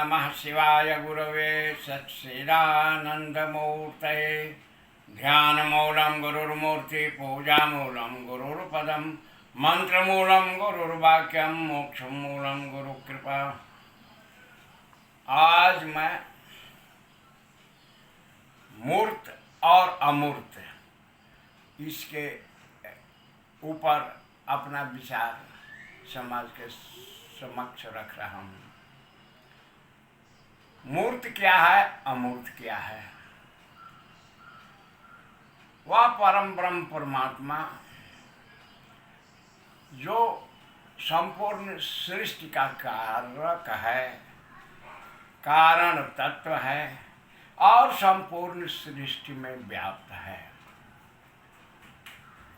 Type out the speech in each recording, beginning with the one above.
नमः शिवाय गुरवे सच्चिदानन्दमूर्तये। ध्यानमूलं गुरुर्मूर्ति पूजामूलं गुरुर्पदं मंत्रमूलं गुरुर्वाक्यं मोक्षमूलं गुरुकृपा। आज मैं मूर्त और अमूर्त इसके ऊपर अपना विचार समाज के समक्ष रख रहा हूँ। मूर्त क्या है, अमूर्त क्या है? वह परम ब्रह्म परमात्मा जो संपूर्ण सृष्टि का कारक है, कारण तत्व है और संपूर्ण सृष्टि में व्याप्त है।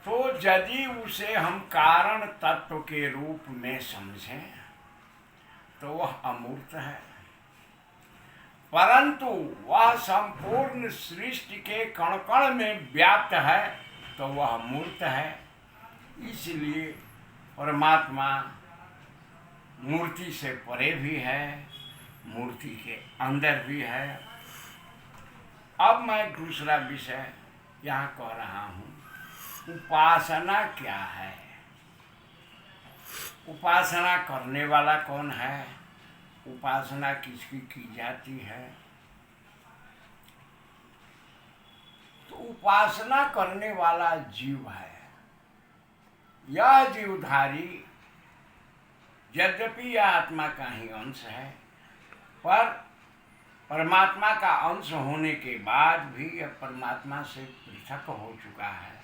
तो यदि उसे हम कारण तत्व के रूप में समझें तो वह अमूर्त है, परंतु वह संपूर्ण सृष्टि के कण कण में व्याप्त है तो वह मूर्त है। इसलिए परमात्मा मूर्ति से परे भी है, मूर्ति के अंदर भी है। अब मैं दूसरा विषय यहाँ कह रहा हूँ, उपासना क्या है? उपासना करने वाला कौन है? उपासना किसकी की जाती है? तो उपासना करने वाला जीव है। यह जीवधारी यद्यपि यह आत्मा का ही अंश है, पर परमात्मा का अंश होने के बाद भी यह परमात्मा से पृथक हो चुका है।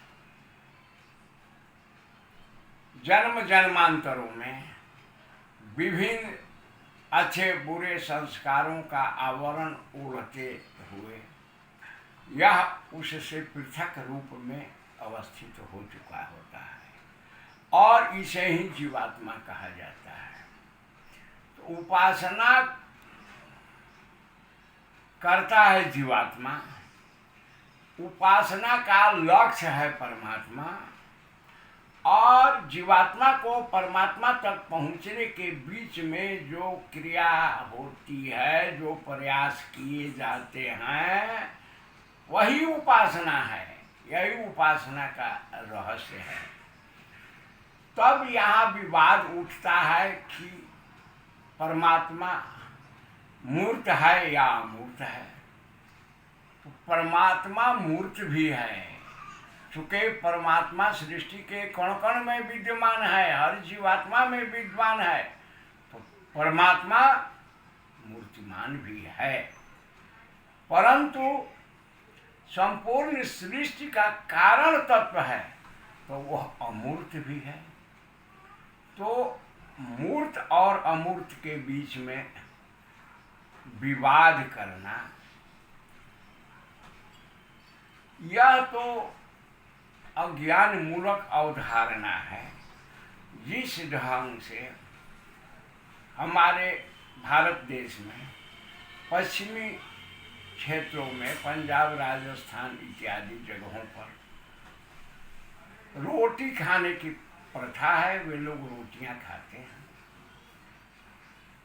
जन्म जन्मांतरों में विभिन्न अच्छे बुरे संस्कारों का आवरण ओढ़ते हुए यह उससे पृथक रूप में अवस्थित हो चुका होता है और इसे ही जीवात्मा कहा जाता है। तो उपासना करता है जीवात्मा, उपासना का लक्ष्य है परमात्मा, और जीवात्मा को परमात्मा तक पहुँचने के बीच में जो क्रिया होती है, जो प्रयास किए जाते हैं, वही उपासना है। यही उपासना का रहस्य है। तब यहाँ विवाद उठता है कि परमात्मा मूर्त है या अमूर्त है। तो परमात्मा मूर्त भी है, चूँकि परमात्मा सृष्टि के कण कण में विद्यमान है, हर जीवात्मा में विद्यमान है, तो परमात्मा मूर्तिमान भी है। परंतु संपूर्ण सृष्टि का कारण तत्व है तो वह अमूर्त भी है। तो मूर्त और अमूर्त के बीच में विवाद करना यह तो अज्ञान मूलक अवधारणा है। जिस ढंग से हमारे भारत देश में पश्चिमी क्षेत्रों में, पंजाब, राजस्थान इत्यादि जगहों पर रोटी खाने की प्रथा है, वे लोग रोटियां खाते हैं।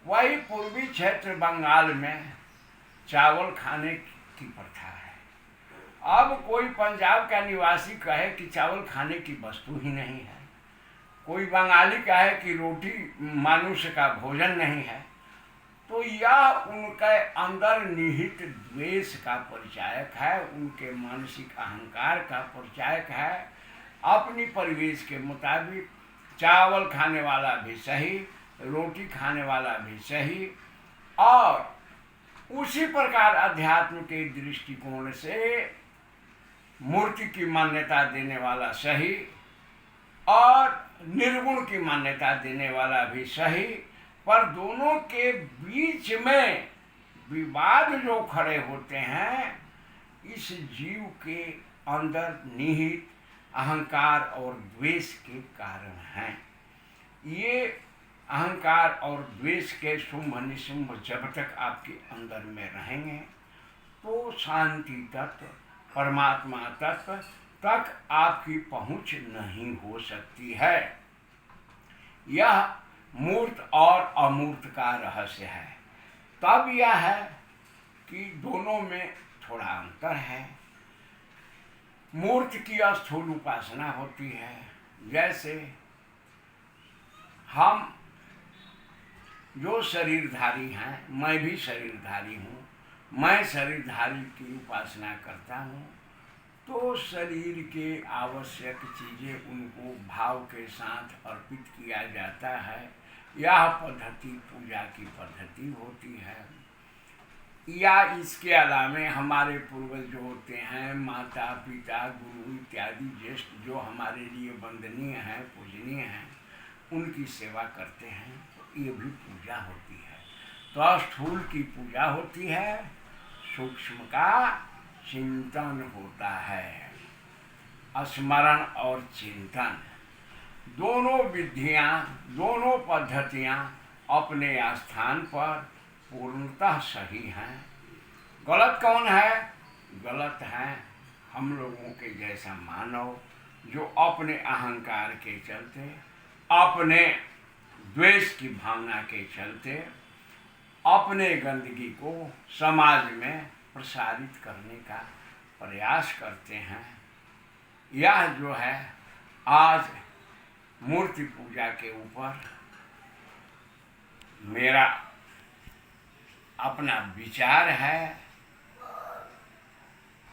वही पूर्वी क्षेत्र बंगाल में चावल खाने की प्रथा है। अब कोई पंजाब का निवासी कहे कि चावल खाने की वस्तु ही नहीं है, कोई बंगाली कहे कि रोटी मनुष्य का भोजन नहीं है, तो यह उनके अंदर निहित द्वेष का परिचायक है, उनके मानसिक अहंकार का परिचायक है। अपनी परिवेश के मुताबिक चावल खाने वाला भी सही, रोटी खाने वाला भी सही, और उसी प्रकार अध्यात्म के दृष्टिकोण से मूर्ति की मान्यता देने वाला सही और निर्गुण की मान्यता देने वाला भी सही। पर दोनों के बीच में विवाद जो खड़े होते हैं, इस जीव के अंदर निहित अहंकार और द्वेष के कारण हैं। ये अहंकार और द्वेष के शुंभ निशुंभ जब तक आपके अंदर में रहेंगे तो शांति तत्व, परमात्मा तत्व तक आपकी पहुंच नहीं हो सकती है। यह मूर्त और अमूर्त का रहस्य है। तब यह है कि दोनों में थोड़ा अंतर है। मूर्ति की स्थूल उपासना होती है, जैसे हम जो शरीरधारी हैं, मैं भी शरीरधारी हूँ, मैं शरीरधारी की उपासना करता हूँ, तो शरीर के आवश्यक चीज़ें उनको भाव के साथ अर्पित किया जाता है। यह पद्धति पूजा की पद्धति होती है। या इसके अलावा हमारे पूर्वज जो होते हैं, माता पिता गुरु इत्यादि ज्येष्ठ जो हमारे लिए वंदनीय हैं, पूजनीय हैं, उनकी सेवा करते हैं, तो ये भी पूजा होती है। तो स्थूल की पूजा होती है, सूक्ष्म का चिंतन होता है। स्मरण और चिंतन दोनों विधियाँ, दोनों पद्धतियाँ अपने स्थान पर पूर्णतः सही हैं। गलत कौन है? गलत है हम लोगों के जैसा मानव, जो अपने अहंकार के चलते, अपने द्वेष की भावना के चलते अपने गंदगी को समाज में प्रसारित करने का प्रयास करते हैं। यह जो है आज मूर्ति पूजा के ऊपर मेरा अपना विचार है।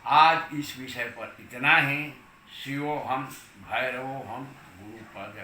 आज इस विषय पर इतना ही। शिवोहम भैरवोहम गुरुपद